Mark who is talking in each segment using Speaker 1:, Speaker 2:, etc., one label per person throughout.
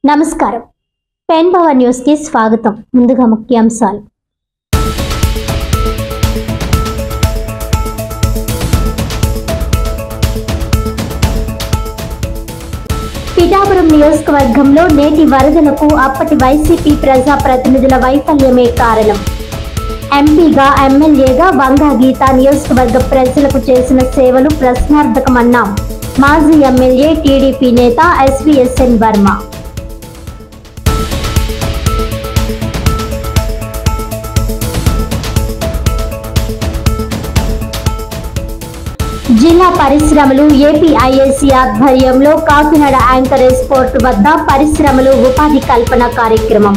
Speaker 1: నమస్కారం pen power news కి స్వాగతం. ముందుగా ముఖ్యాంశాలు. పిఠాపురం నియోజకవర్గంలో నేటి వరదలకు అప్పటి వైసీపీ ప్రజాప్రతినిధుల వైఫల్యమే కారణం. ఎంపీగా ఎమ్మెల్యేగా వంగా గీత నియోజకవర్గ ప్రజలకు చేసిన సేవలు ప్రశ్నార్థకమన్న మాజీ ఎమ్మెల్యే టీడీపీ నేత ఎస్వీఎస్ఎన్ వర్మ. జిల్లా పరిశ్రమలు ఏపీఐఏసీ ఆధ్వర్యంలో కాకినాడ యాంకరేజ్ పోర్టు వద్ద పరిశ్రమలు ఉపాధి కల్పన కార్యక్రమం.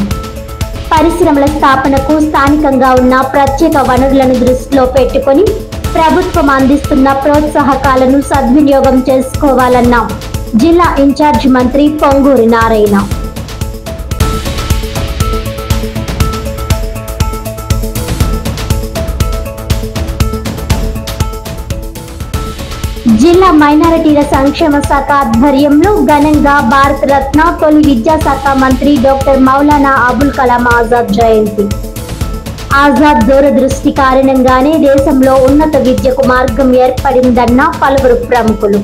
Speaker 1: పరిశ్రమల స్థాపనకు స్థానికంగా ఉన్న ప్రత్యేక వనరులను దృష్టిలో పెట్టుకొని ప్రభుత్వం అందిస్తున్న ప్రోత్సాహకాలను సద్వినియోగం చేసుకోవాలన్న జిల్లా ఇన్ఛార్జ్ మంత్రి పొంగూరు నారాయణ. జిల్లా మైనారిటీల సంక్షేమ శాఖ ఆధ్వర్యంలో ఘనంగా భారత రత్న తొలి విద్యాశాఖ మంత్రి డాక్టర్ మౌలానా అబుల్ కలాం ఆజాద్ జయంతి. ఆజాద్ దూరదృష్టి కారణంగానే దేశంలో ఉన్నత విద్యకు మార్గం ఏర్పడిందన్న పలువురు ప్రముఖులు.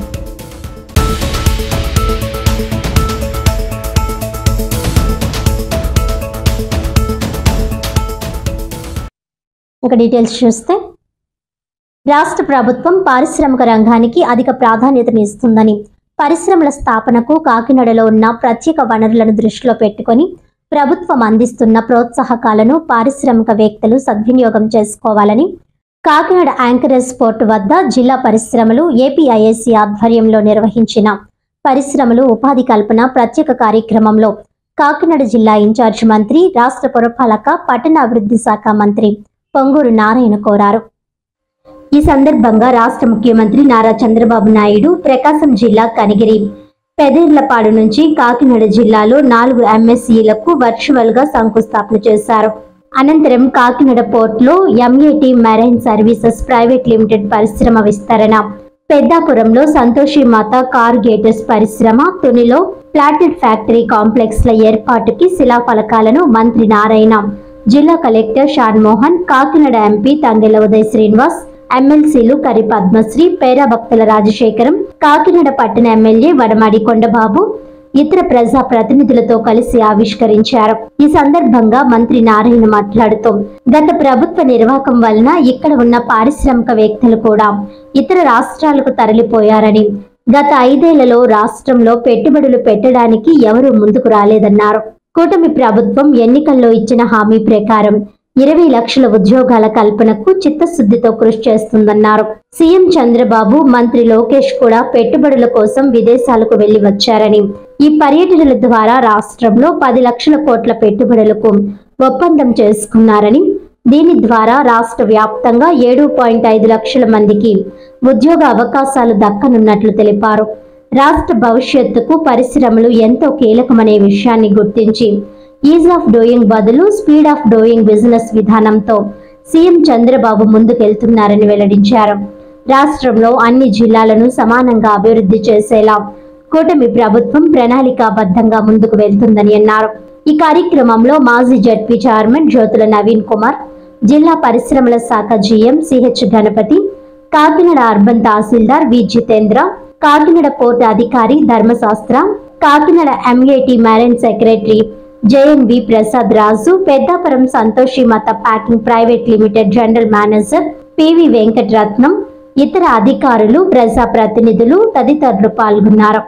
Speaker 1: డీటెయిల్స్ చూస్తే రాష్ట్ర ప్రభుత్వం పారిశ్రామిక రంగానికి అధిక ప్రాధాన్యతనిస్తుందని, పరిశ్రమల స్థాపనకు కాకినాడలో ఉన్న ప్రత్యేక వనరులను దృష్టిలో పెట్టుకొని ప్రభుత్వం అందిస్తున్న ప్రోత్సాహకాలను పారిశ్రామికవేత్తలు సద్వినియోగం చేసుకోవాలని కాకినాడ యాంకరేజ్ పోర్టు వద్ద జిల్లా పరిశ్రమలు ఏపీఐఏసీ ఆధ్వర్యంలో నిర్వహించిన పరిశ్రమలు ఉపాధి కల్పన ప్రత్యేక కార్యక్రమంలో కాకినాడ జిల్లా ఇన్ఛార్జ్ మంత్రి, రాష్ట్ర పురపాలక పట్టణాభివృద్ధి శాఖ మంత్రి పొంగూరు నారాయణ కోరారు. ఈ సందర్భంగా రాష్ట్ర ముఖ్యమంత్రి నారా చంద్రబాబు నాయుడు ప్రకాశం జిల్లా కనిగిరి, పెదేర్లపాడు నుంచి కాకినాడ జిల్లాలో 4 ఎంఎస్ఈలకు వర్చువల్ గా శంకుస్థాపన చేశారు. అనంతరం కాకినాడ పోర్టులో ఎంఏటీ మెరైన్ సర్వీసెస్ ప్రైవేట్ లిమిటెడ్ పరిశ్రమ విస్తరణ, పెద్దాపురంలో సంతోషి మాత కార్గేటర్స్ పరిశ్రమ, తునిలో ప్లాటెడ్ ఫ్యాక్టరీ కాంప్లెక్స్ ల ఏర్పాటుకి శిలాఫలకాలను మంత్రి నారాయణ, జిల్లా కలెక్టర్ షాన్మోహన్, కాకినాడ ఎంపీ తంగెల ఉదయ్ శ్రీనివాస్, ఎమ్మెల్సీలు కరి పద్మశ్రీ, పేరా భక్తుల రాజశేఖరం, కాకినాడ పట్టణ ఎమ్మెల్యే వడమాడి కొండబాబు ఇతర ప్రజా ప్రతినిధులతో కలిసి ఆవిష్కరించారు. ఈ సందర్భంగా మంత్రి నారాయణ మాట్లాడుతూ, గత ప్రభుత్వ నిర్వాహకం వలన ఇక్కడ ఉన్న పారిశ్రామికవేత్తలు కూడా ఇతర రాష్ట్రాలకు తరలిపోయారని, గత 5 ఏళ్లలో రాష్ట్రంలో పెట్టుబడులు పెట్టడానికి ఎవరూ ముందుకు రాలేదన్నారు. కూటమి ప్రభుత్వం ఎన్నికల్లో ఇచ్చిన హామీ ప్రకారం 20 లక్షల ఉద్యోగాల కల్పనకు చిత్తశుద్ధితో కృషి చేస్తుందన్నారు. సీఎం చంద్రబాబు, మంత్రి లోకేష్ కూడా పెట్టుబడుల కోసం విదేశాలకు వెళ్లి వచ్చారని, ఈ పర్యటనల ద్వారా రాష్ట్రంలో 10 లక్షల కోట్ల పెట్టుబడులకు ఒప్పందం చేసుకున్నారని, దీని ద్వారా రాష్ట్ర వ్యాప్తంగా 7.5 లక్షల మందికి ఉద్యోగ అవకాశాలు దక్కనున్నట్లు తెలిపారు. రాష్ట్ర భవిష్యత్తుకు పరిశ్రమలు ఎంతో కీలకమనే విషయాన్ని గుర్తించి ఈజ్ ఆఫ్ డూయింగ్ బదులు స్పీడ్ ఆఫ్ డూయింగ్ బిజినెస్ విధానంతో సీఎం చంద్రబాబు ముందుకెళ్తున్నారని వెల్లడించారు. రాష్ట్రంలో అన్ని జిల్లాలను సమానంగా అభివృద్ధి చేసేలా కూటమి ప్రభుత్వం ప్రణాళికాబద్ధంగా ముందుకు వెళ్తుందని అన్నారు. ఈ కార్యక్రమంలో మాజీ జడ్పీ చైర్మన్ జ్యోతుల నవీన్ కుమార్, జిల్లా పరిశ్రమల శాఖ GM CH Ganapathi, Kakinada urban తహసీల్దార్ వి జితేంద్ర, కాకినాడ పోర్టు అధికారి Dharmasastra, Kakinada MAT marine secretary JNV Prasad Raju, Peddapuram Santoshi Mata packing private limited general manager PV Venkataratnam, ఇతర అధికారులు, ప్రజా ప్రతినిధులు తదితరులు పాల్గొన్నారు.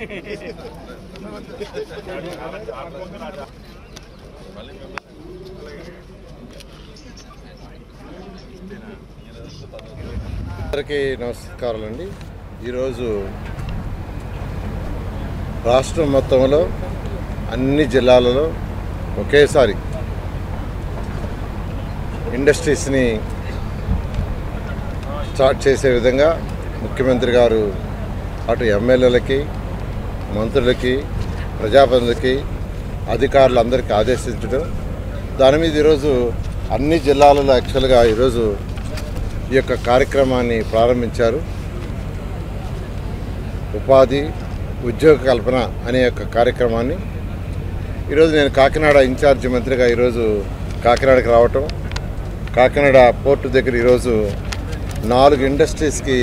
Speaker 2: అందరికీ నమస్కారాలండి. ఈరోజు రాష్ట్రం మొత్తంలో అన్ని జిల్లాలలో ఒకేసారి ఇండస్ట్రీస్ని స్టార్ట్ చేసే విధంగా ముఖ్యమంత్రి గారు అటు ఎమ్మెల్యేలకి, మంత్రులకి, ప్రజాప్రతినిధులకి, అధికారులందరికీ ఆదేశించడం, దాని మీద ఈరోజు అన్ని జిల్లాలలో యాక్చువల్గా ఈరోజు ఈ యొక్క కార్యక్రమాన్ని ప్రారంభించారు. ఉపాధి ఉద్యోగ కల్పన అనే యొక్క కార్యక్రమాన్ని ఈరోజు నేను కాకినాడ ఇన్ఛార్జి మంత్రిగా ఈరోజు కాకినాడకి రావటం, కాకినాడ పోర్టు దగ్గర ఈరోజు 4 ఇండస్ట్రీస్కి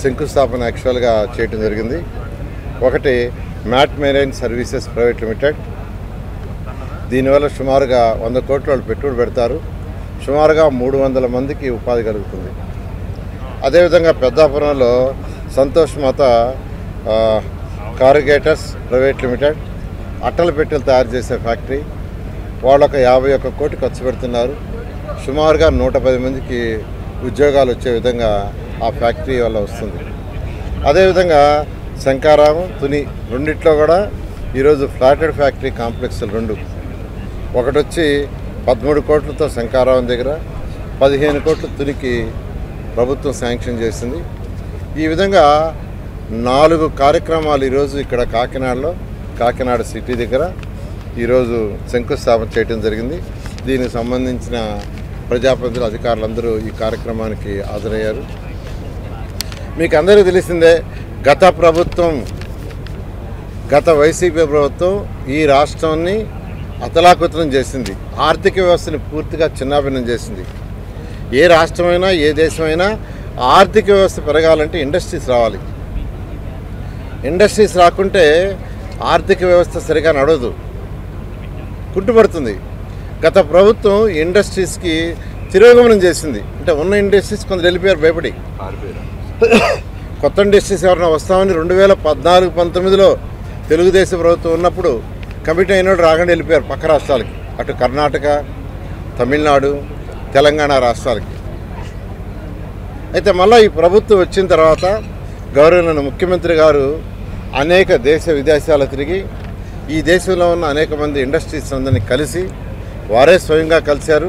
Speaker 2: శంకుస్థాపన యాక్చువల్గా చేయటం జరిగింది. ఒకటి Mat Marine Services Private Limited. దీనివల్ల సుమారుగా 100 కోట్ల వాళ్ళు పెట్టుబడి పెడతారు. సుమారుగా 300 మందికి ఉపాధి కలుగుతుంది. అదేవిధంగా పెద్దాపురంలో సంతోష్ మాత కారుగేటర్స్ ప్రైవేట్ లిమిటెడ్ అట్టల పెట్టెలు తయారు చేసే ఫ్యాక్టరీ, వాళ్ళు ఒక 51 కోట్లు ఖర్చు పెడుతున్నారు. సుమారుగా 110 మందికి ఉద్యోగాలు వచ్చే విధంగా ఆ ఫ్యాక్టరీ వల్ల వస్తుంది. అదేవిధంగా శంకారామం, తుని రెండిట్లో కూడా ఈరోజు ఫ్లాటెడ్ ఫ్యాక్టరీ కాంప్లెక్స్లు 2, ఒకటి వచ్చి 13 కోట్లతో శంకారావం దగ్గర, 15 కోట్ల తునికి ప్రభుత్వం శాంక్షన్ చేసింది. ఈ విధంగా 4 కార్యక్రమాలు ఈరోజు ఇక్కడ కాకినాడలో, కాకినాడ సిటీ దగ్గర ఈరోజు శంకుస్థాపన చేయడం జరిగింది. దీనికి సంబంధించిన ప్రజాప్రతినిధులు, అధికారులందరూ ఈ కార్యక్రమానికి హాజరయ్యారు. మీకు అందరికీ తెలిసిందే, గత వైసీపీ ప్రభుత్వం ఈ రాష్ట్రాన్ని అతలాకుతలం చేసింది. ఆర్థిక వ్యవస్థని పూర్తిగా చిన్నాభిన్నం చేసింది. ఏ రాష్ట్రమైనా, ఏ దేశమైనా ఆర్థిక వ్యవస్థ పెరగాలంటే ఇండస్ట్రీస్ రావాలి. ఇండస్ట్రీస్ రాకుంటే ఆర్థిక వ్యవస్థ సరిగా నడవదు, కుంటుపడుతుంది. గత ప్రభుత్వం ఇండస్ట్రీస్కి తిరోగమనం చేసింది. అంటే ఉన్న ఇండస్ట్రీస్ కొందరు వెళ్ళిపోయారు భయపడి. కొత్త ఇండస్ట్రీస్ ఎవరైనా వస్తామని 2014-19లో తెలుగుదేశం ప్రభుత్వం ఉన్నప్పుడు కమిటీ అయినోడు రాగానే వెళ్ళిపోయారు పక్క రాష్ట్రాలకి, అటు కర్ణాటక, తమిళనాడు, తెలంగాణ రాష్ట్రాలకి. అయితే మళ్ళీ ఈ ప్రభుత్వం వచ్చిన తర్వాత గౌరవనీయ ముఖ్యమంత్రి గారు అనేక దేశ విదేశాలు తిరిగి ఈ దేశంలో ఉన్న అనేక మంది ఇండస్ట్రీస్ అందరినీ కలిసి వారే స్వయంగా కలిశారు.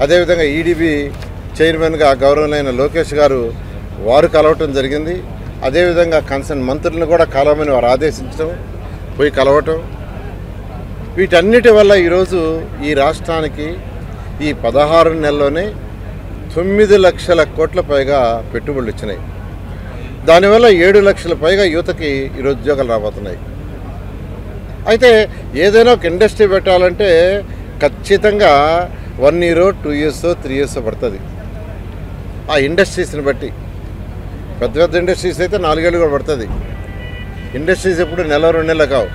Speaker 2: అదేవిధంగా ఈడీబీ చైర్మన్గా గౌరవనీయ లోకేష్ గారు వారు కలవటం జరిగింది. అదేవిధంగా కన్సర్న్ మంత్రులను కూడా కలవమని వారు ఆదేశించడం, పోయి కలవటం. వీటన్నిటి వల్ల ఈరోజు ఈ రాష్ట్రానికి ఈ 16 నెలల్లోనే 9 లక్షల కోట్ల పైగా పెట్టుబడులు ఇచ్చినాయి. దానివల్ల 7 లక్షల పైగా యువతకి ఈరోజు ఉద్యోగాలు రాబోతున్నాయి. అయితే ఏదైనా ఒక ఇండస్ట్రీ పెట్టాలంటే ఖచ్చితంగా 1 year, 2 years, 3 years పడుతుంది. ఆ ఇండస్ట్రీస్ని బట్టి పెద్ద పెద్ద ఇండస్ట్రీస్ అయితే 4 ఏళ్ళు కూడా పడుతుంది. ఇండస్ట్రీస్ ఎప్పుడు 1-2 నెలలు కావు.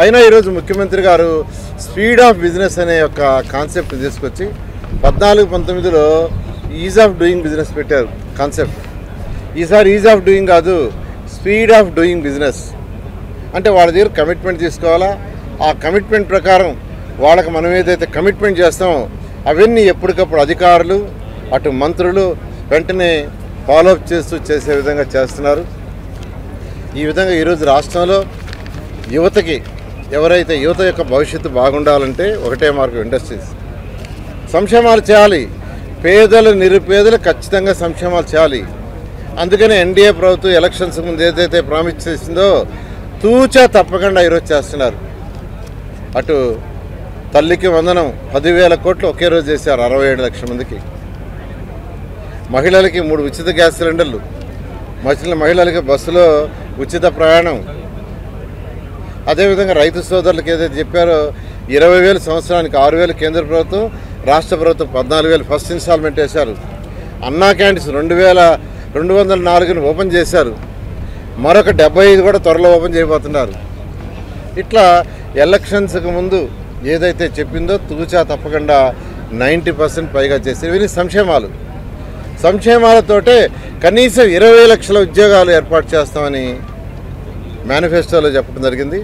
Speaker 2: అయినా ఈరోజు ముఖ్యమంత్రి గారు స్పీడ్ ఆఫ్ బిజినెస్ అనే ఒక కాన్సెప్ట్ తీసుకొచ్చి 14-19లో ఈజ్ ఆఫ్ డూయింగ్ బిజినెస్ పెట్టారు కాన్సెప్ట్. ఈసారి ఈజ్ ఆఫ్ డూయింగ్ కాదు, స్పీడ్ ఆఫ్ డూయింగ్ బిజినెస్. అంటే వాళ్ళ దగ్గర కమిట్మెంట్ తీసుకోవాలా, ఆ కమిట్మెంట్ ప్రకారం వాళ్ళకి మనం ఏదైతే కమిట్మెంట్ చేస్తామో అవన్నీ ఎప్పటికప్పుడు అధికారులు, అటు మంత్రులు వెంటనే ఫాలోఅప్ చేసే విధంగా చేస్తున్నారు. ఈ విధంగా ఈరోజు రాష్ట్రంలో యువతకి, ఎవరైతే యువత యొక్క భవిష్యత్తు బాగుండాలంటే ఒకటే మార్గం ఇండస్ట్రీస్. సంక్షేమాలు చేయాలి, పేదలు నిరుపేదలు ఖచ్చితంగా సంక్షేమాలు చేయాలి. అందుకనే ఎన్డీఏ ప్రభుత్వం ఎలక్షన్స్ ముందు ఏదైతే ప్రామిస్ చేసిందో తూచా తప్పకుండా ఈరోజు చేస్తున్నారు. అటు తల్లికి వందనం 10,000 కోట్లు ఒకే రోజు చేశారు 67 లక్షల మందికి. మహిళలకి 3 ఉచిత గ్యాస్ సిలిండర్లు, మహిళలకి బస్సులో ఉచిత ప్రయాణం. అదేవిధంగా రైతు సోదరులకు ఏదైతే చెప్పారో 20,000 సంవత్సరానికి 6,000 కేంద్ర ప్రభుత్వం, రాష్ట్ర ప్రభుత్వం 14,000 ఫస్ట్ ఇన్స్టాల్మెంట్ వేశారు. అన్నా క్యాంటీన్స్ 2,204ని ఓపెన్ చేశారు. మరొక 75 కూడా త్వరలో ఓపెన్ చేయబోతున్నారు. ఇట్లా ఎలక్షన్స్కి ముందు ఏదైతే చెప్పిందో తూచా తప్పకుండా 90% పైగా చేశారు. ఇవి సంక్షేమాలతోటే కనీసం 20 లక్షల ఉద్యోగాలు ఏర్పాటు చేస్తామని మేనిఫెస్టోలో చెప్పడం జరిగింది.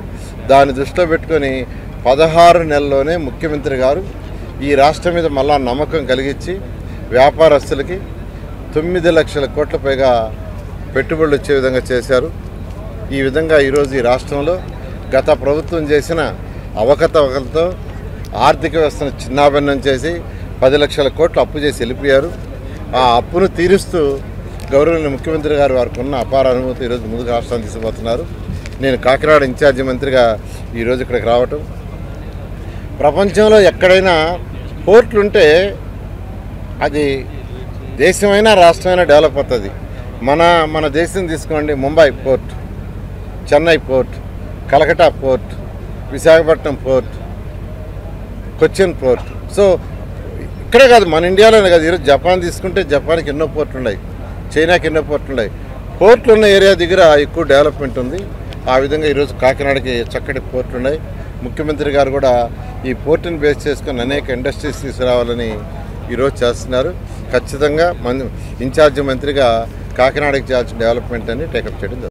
Speaker 2: దాన్ని దృష్టిలో పెట్టుకొని 16 నెలల్లోనే ముఖ్యమంత్రి గారు ఈ రాష్ట్రం మీద మళ్ళా నమ్మకం కలిగించి వ్యాపారస్తులకి 9 లక్షల కోట్ల పైగా పెట్టుబడులు వచ్చే విధంగా చేశారు. ఈ విధంగా ఈరోజు ఈ రాష్ట్రంలో గత ప్రభుత్వం చేసిన అవకతవకలతో ఆర్థిక వ్యవస్థను చిన్నాభిన్నం చేసి 10 లక్షల కోట్లు అప్పు చేసి వెళ్ళిపోయారు. ఆ అప్పును తీరుస్తూ గౌరవనీయ ముఖ్యమంత్రి గారు వారికి ఉన్న అపార అనుభూతి ఈరోజు ముందుకు రాష్ట్రాన్ని తీసుకుపోతున్నారు. నేను కాకినాడ ఇన్ఛార్జి మంత్రిగా ఈరోజు ఇక్కడికి రావటం, ప్రపంచంలో ఎక్కడైనా పోర్ట్లుంటే అది దేశమైనా రాష్ట్రమైనా డెవలప్ అవుతుంది. మన దేశం తీసుకోండి, Mumbai port, Chennai port, Calcutta port, Visakhapatnam port, Cochin port. So ఇక్కడే కాదు, మన ఇండియాలోనే కాదు. ఈరోజు జపాన్ తీసుకుంటే జపాన్కి ఎన్నో పోర్ట్లు ఉన్నాయి, చైనాకి ఎన్నో పోర్ట్లు ఉన్నాయి. పోర్ట్లు ఉన్న ఏరియా దగ్గర ఎక్కువ డెవలప్మెంట్ ఉంది. ఆ విధంగా ఈరోజు కాకినాడకి చక్కటి పోర్ట్లు ఉన్నాయి. ముఖ్యమంత్రి గారు కూడా ఈ పోర్టుని బేస్ చేసుకొని అనేక ఇండస్ట్రీస్ తీసుకురావాలని ఈరోజు చేస్తున్నారు. ఖచ్చితంగా ఇన్ఛార్జి మంత్రిగా కాకినాడకి చేయాల్సిన డెవలప్మెంట్ అని టేకప్ చేయడం జరుగుతుంది.